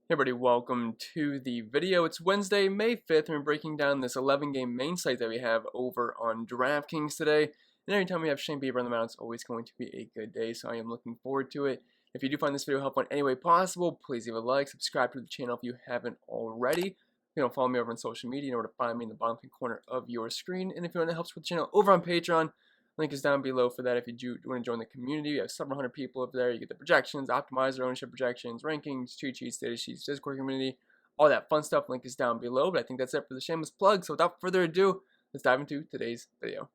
Hey everybody, welcome to the video. It's Wednesday, May 5th, and we're breaking down this 11-game main slate that we have over on Draftkings today. And every time we have Shane Bieber on the mound, it's always going to be a good day, so I am looking forward to it. If you do find this video helpful in any way possible, please leave a like, subscribe to the channel if you haven't already. You know, follow me over on social media. You know where to find me in the bottom corner of your screen. And if you want to help support the channel over on Patreon, link is down below for that. If you do want to join the community, we have several hundred people up there. You get the projections, optimizer, ownership projections, rankings, cheat sheets, data sheets, Discord community, all that fun stuff. Link is down below. But I think that's it for the shameless plug. So without further ado, let's dive into today's video.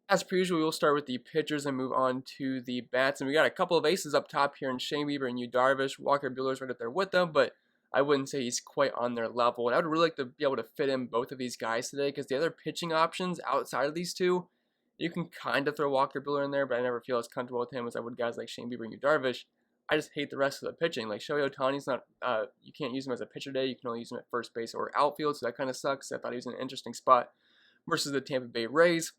As per usual, we'll start with the pitchers and move on to the bats. And we got a couple of aces up top here in Shane Bieber and Yu Darvish. Walker Buehler's right up there with them, but I wouldn't say he's quite on their level. And I would really like to be able to fit in both of these guys today because the other pitching options outside of these two, you can kind of throw Walker Buehler in there, but I never feel as comfortable with him as I would guys like Shane Bieber and Yu Darvish. I just hate the rest of the pitching. Like Shohei Ohtani's not, you can't use him as a pitcher today. You can only use him at first base or outfield, so that kind of sucks. I thought he was in an interesting spot versus the Tampa Bay Rays.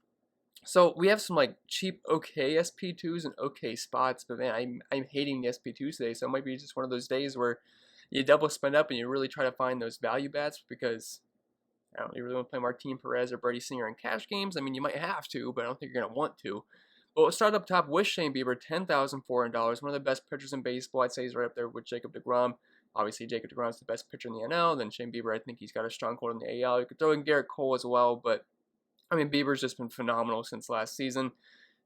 So we have some like cheap okay SP2s and okay spots, but man, I'm hating the SP2s today, so it might be just one of those days where you double spend up and you really try to find those value bats because I don't know, you really want to play Martinez, Perez, or Brady Singer in cash games? I mean, you might have to, but I don't think you're going to want to. But we'll start up top with Shane Bieber, $10,400. One of the best pitchers in baseball. I'd say he's right up there with Jacob deGrom. Obviously, Jacob deGrom's the best pitcher in the NL. Then Shane Bieber, I think he's got a strong hold in the AL. You could throw in Garrett Cole as well, but I mean, Bieber's just been phenomenal since last season.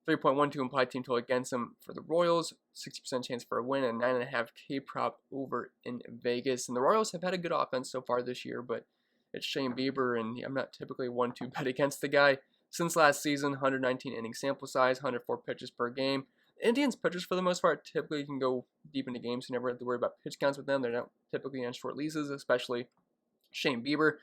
3.12 implied team total against him for the Royals, 60% chance for a win, and 9.5K prop over in Vegas. And the Royals have had a good offense so far this year, but it's Shane Bieber, and I'm not typically one to bet against the guy. Since last season, 119 inning sample size, 104 pitches per game. Indians pitchers, for the most part, typically can go deep into games. You never have to worry about pitch counts with them. They're not typically on short leases, especially Shane Bieber.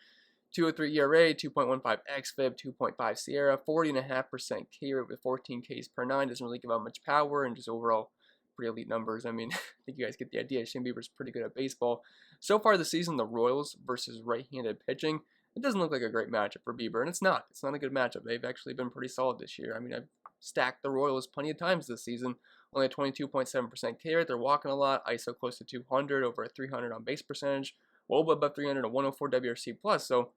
2.03 ERA, 2.15 xFIP, 2.5 Sierra, 40.5% K rate with 14 Ks per 9. Doesn't really give out much power and just overall pretty elite numbers. I mean, I think you guys get the idea. Shane Bieber's pretty good at baseball. So far this season, the Royals versus right-handed pitching, it doesn't look like a great matchup for Bieber, and it's not. It's not a good matchup. They've actually been pretty solid this year. I mean, I've stacked the Royals plenty of times this season. Only a 22.7% K rate. They're walking a lot. ISO close to 200, over a 300 on base percentage. Well above 300, a 104 WRC+. So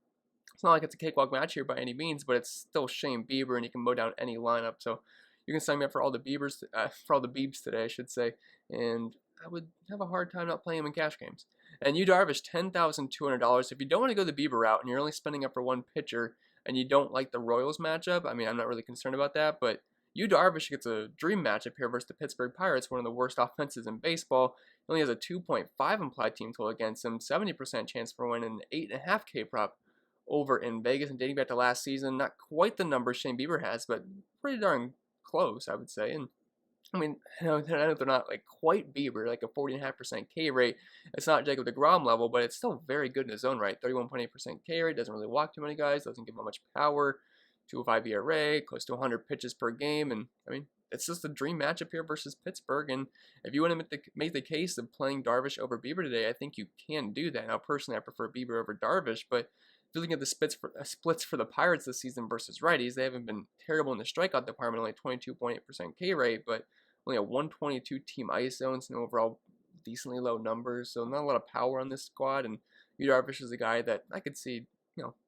it's not like it's a cakewalk match here by any means, but it's still Shane Bieber, and you can mow down any lineup. So you can sign me up for all the Biebs today, I should say, and I would have a hard time not playing him in cash games. And Yu Darvish, $10,200. If you don't want to go the Bieber route and you're only spending up for one pitcher and you don't like the Royals matchup, I mean, I'm not really concerned about that, but Yu Darvish gets a dream matchup here versus the Pittsburgh Pirates, one of the worst offenses in baseball. He only has a 2.5 implied team total against him, 70% chance for a win, and 8.5K prop over in Vegas. And dating back to last season, not quite the numbers Shane Bieber has, but pretty darn close, I would say. And I mean, I know they're not like quite Bieber, like a 40.5% K rate. It's not Jacob deGrom level, but it's still very good in his own right. 31.8% K rate, doesn't really walk too many guys, doesn't give him much power. 205 ERA, close to 100 pitches per game, and I mean, it's just a dream matchup here versus Pittsburgh. And if you want to make the case of playing Darvish over Bieber today, I think you can do that. Now, personally, I prefer Bieber over Darvish, but if you're looking at the splits for the Pirates this season versus righties, they haven't been terrible in the strikeout department, only 22.8% K rate, but only a 122 team ISO and some overall decently low numbers, so not a lot of power on this squad. And Yu Darvish is a guy that I could see,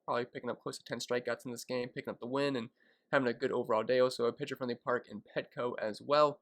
probably picking up close to 10 strikeouts in this game, picking up the win, and having a good overall day. Also, a pitcher-friendly park in Petco as well.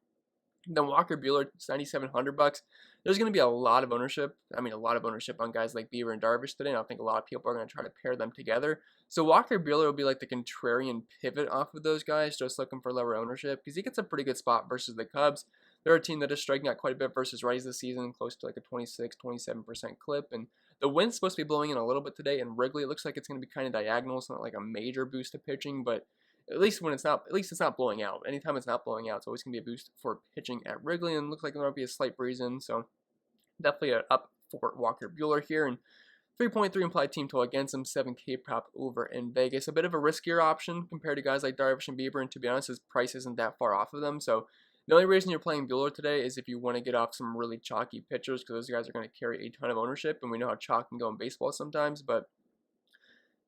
Then Walker Buehler, $9,700. There's going to be a lot of ownership. I mean, a lot of ownership on guys like Bieber and Darvish today. And I think a lot of people are going to try to pair them together. So Walker Buehler will be like the contrarian pivot off of those guys, just looking for lower ownership because he gets a pretty good spot versus the Cubs. They're a team that is striking out quite a bit versus righties this season, close to like a 26, 27% clip. And the wind's supposed to be blowing in a little bit today in Wrigley. It looks like it's going to be kind of diagonal. It's not like a major boost to pitching, but at least it's not blowing out. Anytime it's not blowing out, it's always going to be a boost for pitching at Wrigley, and it looks like there might be a slight breeze in, so definitely an up for Walker Buehler here. And 3.3 implied team total against him, 7K prop over in Vegas. A bit of a riskier option compared to guys like Darvish and Bieber, and to be honest, his price isn't that far off of them, so the only reason you're playing Buehler today is if you want to get off some really chalky pitchers, because those guys are going to carry a ton of ownership, and we know how chalk can go in baseball sometimes, but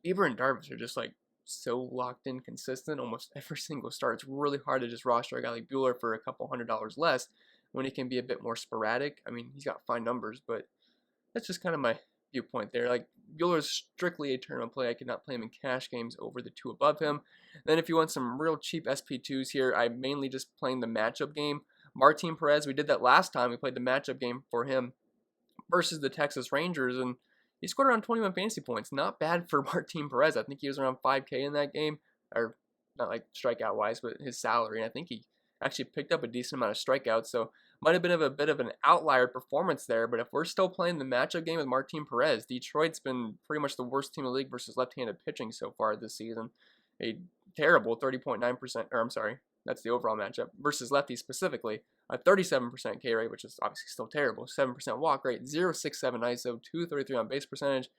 Bieber and Darvish are just like so locked in, consistent almost every single start. It's really hard to just roster a guy like Buehler for a couple $100 less when he can be a bit more sporadic. I mean, he's got fine numbers, but that's just kind of my viewpoint there. Like, Bueller is strictly a tournament play. I could not play him in cash games over the two above him. Then if you want some real cheap SP2s here, I'm mainly just playing the matchup game. Martin Perez, we did that last time. We played the matchup game for him versus the Texas Rangers, and he scored around 21 fantasy points. Not bad for Martin Perez. I think he was around 5K in that game, or not like strikeout-wise, but his salary. And I think he actually picked up a decent amount of strikeouts, so might have been a bit of an outlier performance there. But if we're still playing the matchup game with Martin Perez, Detroit's been pretty much the worst team in the league versus left-handed pitching so far this season. A terrible 30.9%, or I'm sorry, that's the overall matchup, versus lefties specifically. A 37% K rate, which is obviously still terrible. 7% walk rate, 0.67 ISO, 233 on base percentage,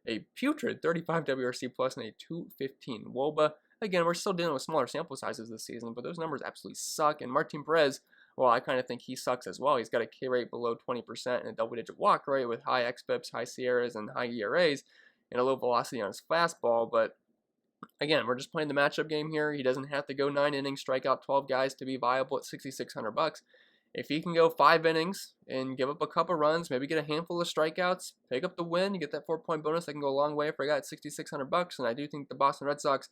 a putrid 35 WRC plus, and a 215 WOBA. Again, we're still dealing with smaller sample sizes this season, but those numbers absolutely suck. And Martin Perez, well, I kind of think he sucks as well. He's got a K rate below 20% and a double-digit walk rate with high xFIPs, high Sierras, and high ERAs, and a low velocity on his fastball. But again, we're just playing the matchup game here. He doesn't have to go 9 innings, strike out 12 guys to be viable at $6,600. If he can go 5 innings and give up a couple runs, maybe get a handful of strikeouts, pick up the win, you get that 4-point bonus, that can go a long way for a guy at $6,600. And I do think the Boston Red Sox,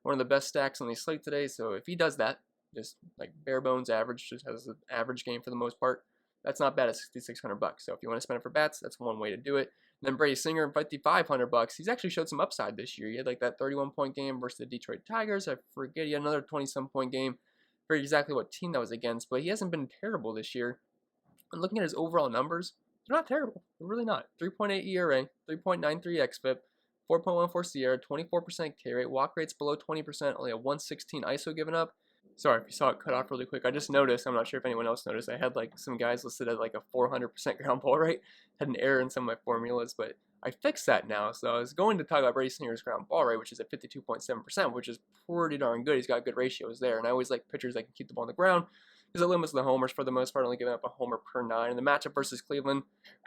one of the best stacks on the slate today. So if he does that, just like bare bones average, just has an average game for the most part, that's not bad at $6,600. So if you want to spend it for bats, that's one way to do it. And then Brady Singer at $5,500. He's actually showed some upside this year. He had like that 31-point game versus the Detroit Tigers. I forget, he had another 20-some point game. I forget exactly what team that was against, but he hasn't been terrible this year. And looking at his overall numbers, they're not terrible. They're really not. 3.8 ERA, 3.93 xFIP, 4.14 Sierra, 24% K rate, walk rates below 20%, only a 116 ISO given up. Sorry if you saw it cut off really quick. I just noticed, I'm not sure if anyone else noticed, I had like some guys listed at like a 400% ground ball rate. Had an error in some of my formulas, but I fixed that now. So I was going to talk about Brady Singer's ground ball rate, which is at 52.7%, which is pretty darn good. He's got good ratios there, and I always like pitchers that can keep the ball on the ground because it limits the homers for the most part, only giving up a homer per 9. In the matchup versus Cleveland,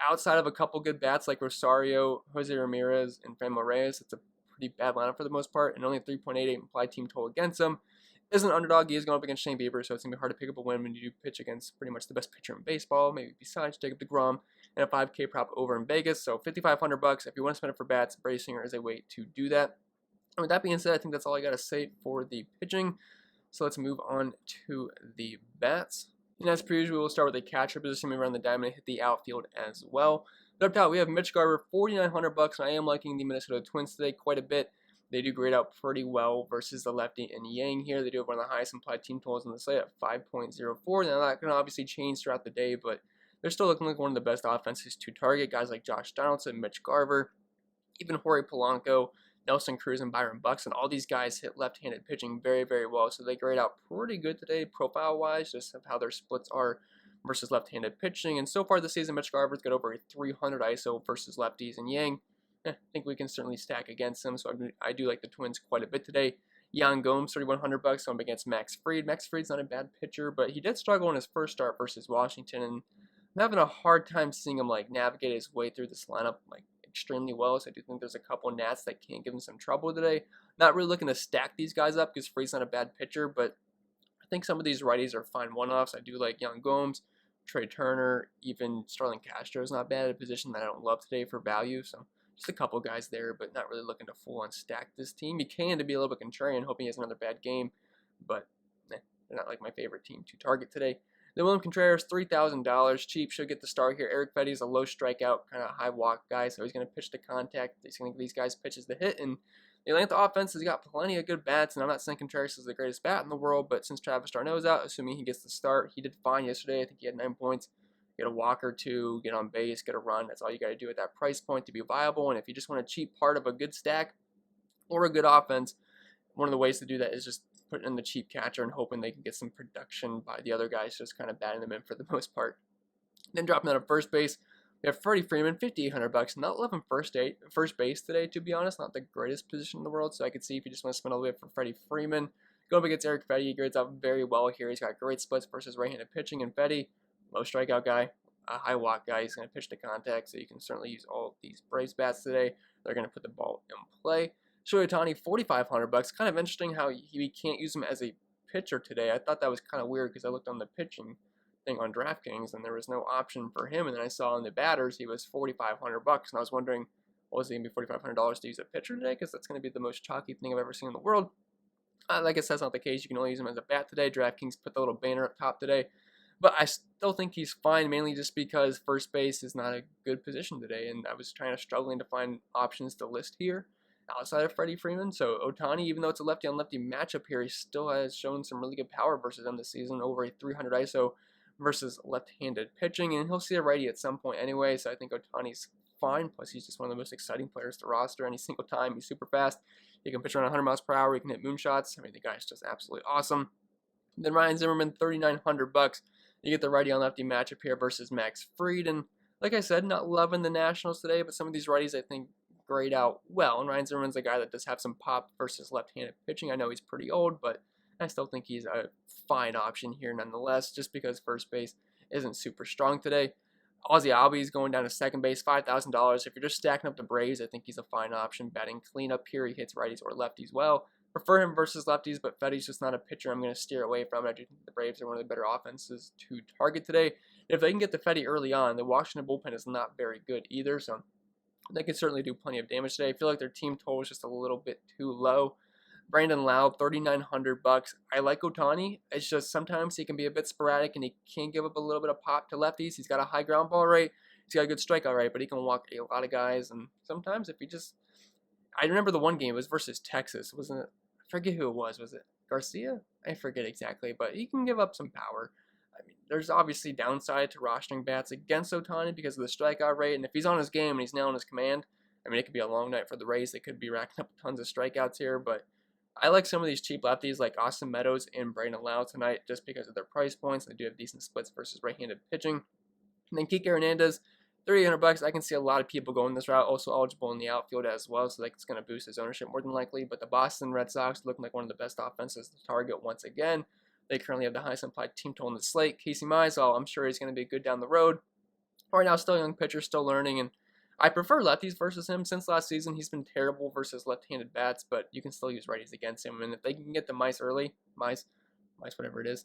outside of a couple good bats like Rosario, Jose Ramirez, and Framil Reyes, it's a pretty bad lineup for the most part, and only a 3.88 implied team total against them. Is an underdog. He is going up against Shane Bieber, so it's going to be hard to pick up a win when you do pitch against pretty much the best pitcher in baseball, maybe besides Jacob deGrom, and a 5K prop over in Vegas. So $5,500. If you want to spend it for bats, Brady Singer is a way to do that. And with that being said, I think that's all I got to say for the pitching. So let's move on to the bats. And as per usual, we'll start with a catcher position. We run the diamond and hit the outfield as well. But up top, we have Mitch Garver, $4,900, and I am liking the Minnesota Twins today quite a bit. They do grade out pretty well versus the lefty and Yang here. They do have one of the highest implied team totals on the slate at 5.04. Now that can obviously change throughout the day, but they're still looking like one of the best offenses to target. Guys like Josh Donaldson, Mitch Garver, even Jorge Polanco, Nelson Cruz, and Byron Buxton. All these guys hit left-handed pitching very, very well, so they grade out pretty good today profile-wise, just of how their splits are versus left-handed pitching. And so far this season, Mitch Garver's got over a 300 ISO versus lefties, and Yang, I think we can certainly stack against them, so I do like the Twins quite a bit today. Yan Gomes, $3,100, so I'm against Max Fried. Max Fried's not a bad pitcher, but he did struggle in his first start versus Washington, and I'm having a hard time seeing him like navigate his way through this lineup like extremely well, so I do think there's a couple Nats that can give him some trouble today. Not really looking to stack these guys up because Fried's not a bad pitcher, but I think some of these righties are fine one-offs. I do like Yan Gomes, Trey Turner, even Starlin Castro is not bad at a position that I don't love today for value, so just a couple guys there, but not really looking to full-on stack this team. You can to be a little bit contrarian, hoping he has another bad game, but they're not like my favorite team to target today. Then William Contreras, $3,000, cheap, should get the start here. Eric Fedde is a low strikeout, kind of high walk guy, so he's going to pitch to contact. He's going to give these guys pitches to hit, and the Atlanta offense has got plenty of good bats, and I'm not saying Contreras is the greatest bat in the world, but since Travis d'Arnaud's out, assuming he gets the start, he did fine yesterday. I think he had 9 points. Get a walk or two, get on base, get a run. That's all you got to do at that price point to be viable. And if you just want a cheap part of a good stack or a good offense, one of the ways to do that is just putting in the cheap catcher and hoping they can get some production by the other guys, just kind of batting them in for the most part. Then dropping down to first base, we have Freddy Freeman, $5,800. Not loving first base today, to be honest. Not the greatest position in the world, so I could see if you just want to spend a little bit for Freddy Freeman. Go up against Eric Fedde. He grades out very well here. He's got great splits versus right-handed pitching, and Fedde, low strikeout guy, a high walk guy. He's going to pitch to contact, so you can certainly use all of these Braves bats today. They're going to put the ball in play. Shohei Ohtani, $4,500. Kind of interesting how we can't use him as a pitcher today. I thought that was kind of weird because I looked on the pitching thing on DraftKings, and there was no option for him. And then I saw in the batters he was $4,500, and I was wondering, well, is he gonna be $4,500 to use a pitcher today? Because that's gonna be the most chalky thing I've ever seen in the world. Like I said, that's not the case. You can only use him as a bat today. DraftKings put the little banner up top today. But I still think he's fine, mainly just because first base is not a good position today. And I was struggling to find options to list here outside of Freddy Freeman. So Ohtani, even though it's a lefty-on-lefty matchup here, he still has shown some really good power versus him this season, over a 300 ISO versus left-handed pitching. And he'll see a righty at some point anyway, so I think Ohtani's fine. Plus, he's just one of the most exciting players to roster any single time. He's super fast. He can pitch around 100 miles per hour. He can hit moonshots. I mean, the guy's just absolutely awesome. Then Ryan Zimmerman, $3,900. You get the righty on lefty matchup here versus Max Fried. And like I said, not loving the Nationals today, but some of these righties I think grade out well. And Ryan Zimmerman's a guy that does have some pop versus left-handed pitching. I know he's pretty old, but I still think he's a fine option here nonetheless, just because first base isn't super strong today. Ozzie Albies going down to second base, $5,000. If you're just stacking up the Braves, I think he's a fine option. Batting cleanup here, he hits righties or lefties well. Prefer him versus lefties, but Fetty's just not a pitcher I'm going to steer away from. I do think the Braves are one of the better offenses to target today. If they can get to Fetty early on, the Washington bullpen is not very good either, so they could certainly do plenty of damage today. I feel like their team total is just a little bit too low. Brandon Lau, $3,900. I like Ohtani. It's just sometimes he can be a bit sporadic and he can give up a little bit of pop to lefties. He's got a high ground ball rate. He's got a good strikeout rate, but he can walk a lot of guys. And sometimes if he just, I remember the one game, it was versus Texas, wasn't it? I forget who it was. Was it Garcia? I forget exactly, but he can give up some power. I mean, there's obviously downside to rostering bats against Ohtani because of the strikeout rate. And if he's on his game and he's nailing his command, I mean, it could be a long night for the Rays. They could be racking up tons of strikeouts here, but I like some of these cheap lefties like Austin Meadows and Brandon Lau tonight just because of their price points. They do have decent splits versus right-handed pitching. And then Kike Hernandez, $3,800. I can see a lot of people going this route, also eligible in the outfield as well, so that's going to boost his ownership more than likely. But the Boston Red Sox looking like one of the best offenses to target once again. They currently have the highest implied team total in the slate. Casey Mize, I'm sure he's going to be good down the road. Right now, still a young pitcher, still learning, and I prefer lefties versus him. Since last season, he's been terrible versus left-handed bats, but you can still use righties against him. And if they can get the Mize early, Mize, whatever it is,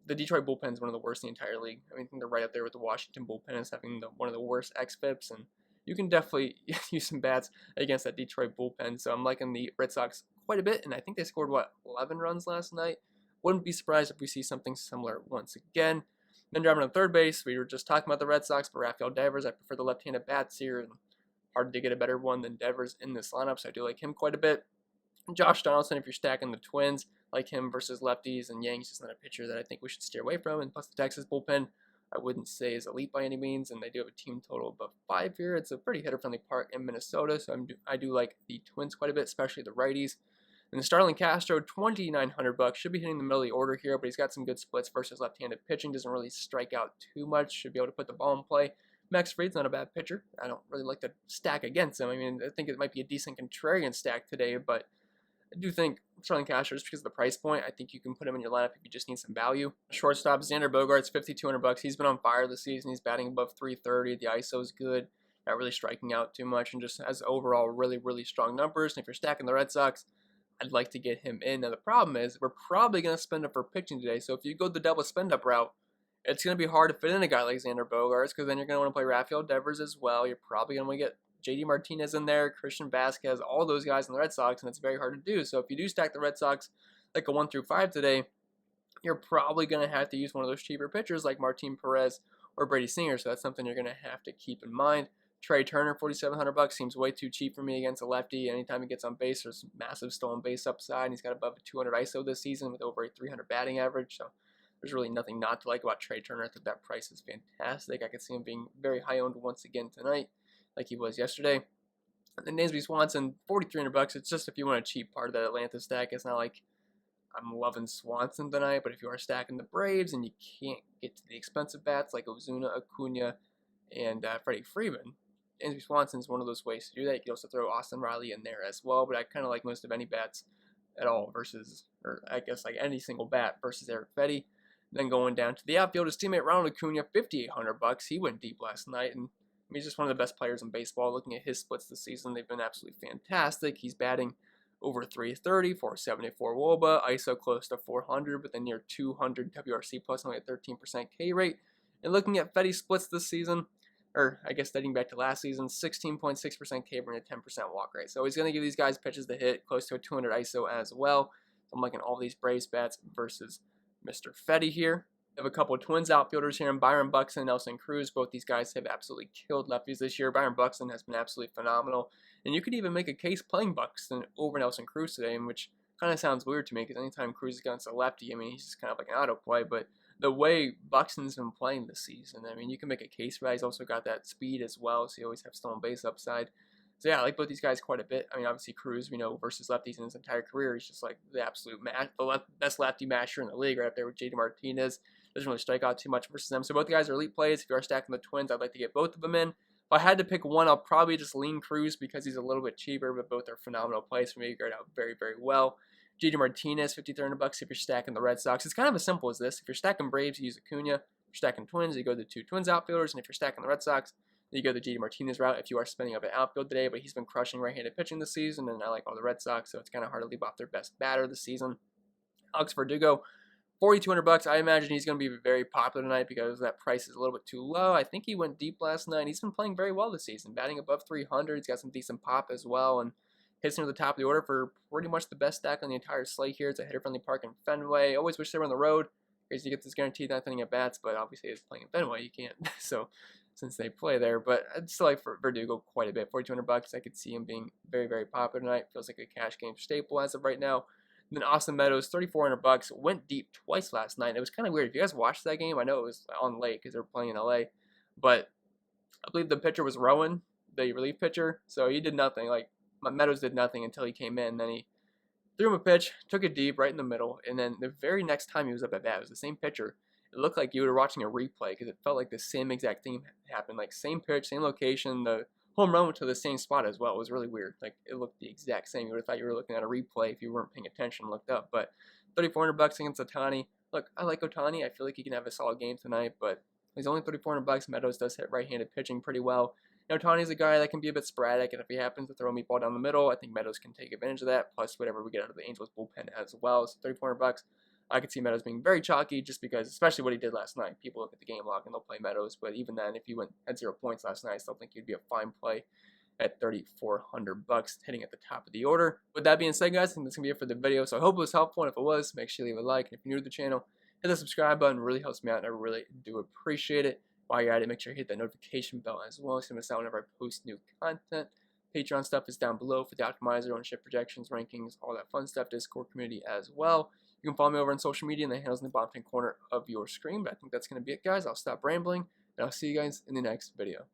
the Detroit bullpen is one of the worst in the entire league. I mean, they're right up there with the Washington bullpen as having one of the worst xFIPs, and you can definitely use some bats against that Detroit bullpen. So I'm liking the Red Sox quite a bit, and I think they scored, 11 runs last night? Wouldn't be surprised if we see something similar once again. Then driving on third base, we were just talking about the Red Sox, but Rafael Devers, I prefer the left-handed bats here, and hard to get a better one than Devers in this lineup, so I do like him quite a bit. Josh Donaldson, if you're stacking the Twins, like him versus lefties, and Yang's just not a pitcher that I think we should steer away from, and plus the Texas bullpen, I wouldn't say is elite by any means, and they do have a team total above 5 here. It's a pretty hitter-friendly park in Minnesota, so I do like the Twins quite a bit, especially the righties. And Starlin Castro, $2,900, should be hitting the middle of the order here, but he's got some good splits versus left-handed pitching. Doesn't really strike out too much. Should be able to put the ball in play. Max Fried's not a bad pitcher. I don't really like to stack against him. I mean, I think it might be a decent contrarian stack today, but I do think Starlin Castro, just because of the price point, I think you can put him in your lineup if you just need some value. Shortstop, Xander Bogart's $5,200. He's been on fire this season. He's batting above 330. The ISO is good. Not really striking out too much, and just has overall really, really strong numbers. And if you're stacking the Red Sox, I'd like to get him in. Now, the problem is we're probably going to spend up for pitching today. So if you go the double spend-up route, it's going to be hard to fit in a guy like Xander Bogaerts because then you're going to want to play Rafael Devers as well. You're probably going to want to get JD Martinez in there, Christian Vasquez, all those guys in the Red Sox, and it's very hard to do. So if you do stack the Red Sox like a 1 through 5 today, you're probably going to have to use one of those cheaper pitchers like Martin Perez or Brady Singer. So that's something you're going to have to keep in mind. Trey Turner, $4,700, seems way too cheap for me against a lefty. Anytime he gets on base, there's massive stolen base upside, and he's got above a 200 ISO this season with over a 300 batting average. So there's really nothing not to like about Trey Turner. I think that price is fantastic. I could see him being very high owned once again tonight, like he was yesterday. And then Dansby Swanson, $4,300. It's just if you want a cheap part of that Atlanta stack. It's not like I'm loving Swanson tonight, but if you are stacking the Braves and you can't get to the expensive bats like Ozuna, Acuna, and Freddy Freeman, Dansby Swanson is one of those ways to do that. You can also throw Austin Riley in there as well, but I kind of like most of any bats at all versus, or I guess like any single bat versus Eric Fetty. Then going down to the outfield, his teammate Ronald Acuna, $5,800. He went deep last night, and he's just one of the best players in baseball. Looking at his splits this season, they've been absolutely fantastic. He's batting over 330, 474 WOBA, ISO close to 400, but then near 200 WRC plus, only a 13% K rate. And looking at Freddy splits this season, or I guess dating back to last season, 16.6% K rate and a 10% walk rate. So he's going to give these guys pitches to hit, close to a 200 ISO as well. So I'm liking all these Braves bats versus Mr. Freddy here. We have a couple of Twins outfielders here in Byron Buxton and Nelson Cruz. Both these guys have absolutely killed lefties this year. Byron Buxton has been absolutely phenomenal. And you could even make a case playing Buxton over Nelson Cruz today, which kind of sounds weird to me because anytime Cruz is against a lefty, I mean, he's just kind of like an auto play. But the way Buxton's been playing this season, I mean, you can make a case for that. He's also got that speed as well, so you always have stolen base upside. So yeah, I like both these guys quite a bit. I mean, obviously Cruz, we know, versus lefties in his entire career, he's just like the absolute best lefty masher in the league, right up there with JD Martinez. Doesn't really strike out too much versus them. So both guys are elite plays. If you are stacking the Twins, I'd like to get both of them in. If I had to pick one, I'll probably just lean Cruz because he's a little bit cheaper, but both are phenomenal plays for me. Grade out very, very well. JD Martinez, $5,300 if you're stacking the Red Sox. It's kind of as simple as this. If you're stacking Braves, you use Acuna. If you're stacking Twins, you go the two Twins outfielders. And if you're stacking the Red Sox, you go the JD Martinez route if you are spending up an outfield today, but he's been crushing right-handed pitching this season, and I like all the Red Sox, so it's kind of hard to leave off their best batter this season. Alex Verdugo, $4,200. I imagine he's going to be very popular tonight because that price is a little bit too low. I think he went deep last night. He's been playing very well this season, batting above 300. He's got some decent pop as well, and hits near the top of the order for pretty much the best stack on the entire slate here. It's a hitter-friendly park in Fenway. Always wish they were on the road because you get this guaranteed ninth inning at bats, but obviously it's playing in Fenway. You can't, so since they play there, but I'd still like for Verdugo quite a bit. $4,200. I could see him being very, very popular tonight. Feels like a cash game staple as of right now. And then Austin Meadows, $3,400. Went deep twice last night. It was kind of weird. If you guys watched that game, I know it was on late because they were playing in LA, but I believe the pitcher was Rowan, the relief pitcher, so he did nothing. Like, Meadows did nothing until he came in. Then he threw him a pitch, took it deep right in the middle, and then the very next time he was up at bat, it was the same pitcher. It looked like you were watching a replay because it felt like the same exact thing happened. Like, same pitch, same location. The home run went to the same spot as well. It was really weird. Like, it looked the exact same. You would have thought you were looking at a replay if you weren't paying attention and looked up. But $3,400 against Ohtani. Look, I like Ohtani. I feel like he can have a solid game tonight, but he's only $3,400. Meadows does hit right-handed pitching pretty well. Now, Ohtani's a guy that can be a bit sporadic, and if he happens to throw a meatball down the middle, I think Meadows can take advantage of that, plus whatever we get out of the Angels bullpen as well. So $3,400. I could see Meadows being very chalky just because, especially what he did last night. People look at the game log and they'll play Meadows, but even then, if he went at 0 points last night, I still think he'd be a fine play at $3,400 hitting at the top of the order. With that being said, guys, I think that's going to be it for the video. So I hope it was helpful, and if it was, make sure you leave a like. And if you're new to the channel, hit the subscribe button. It really helps me out, and I really do appreciate it. While you're at it, make sure you hit that notification bell as well so you don't miss out whenever I post new content. Patreon stuff is down below for the optimizer, ownership projections, rankings, all that fun stuff, Discord community as well. You can follow me over on social media, and the handle's in the bottom corner of your screen. But I think that's going to be it, guys. I'll stop rambling, and I'll see you guys in the next video.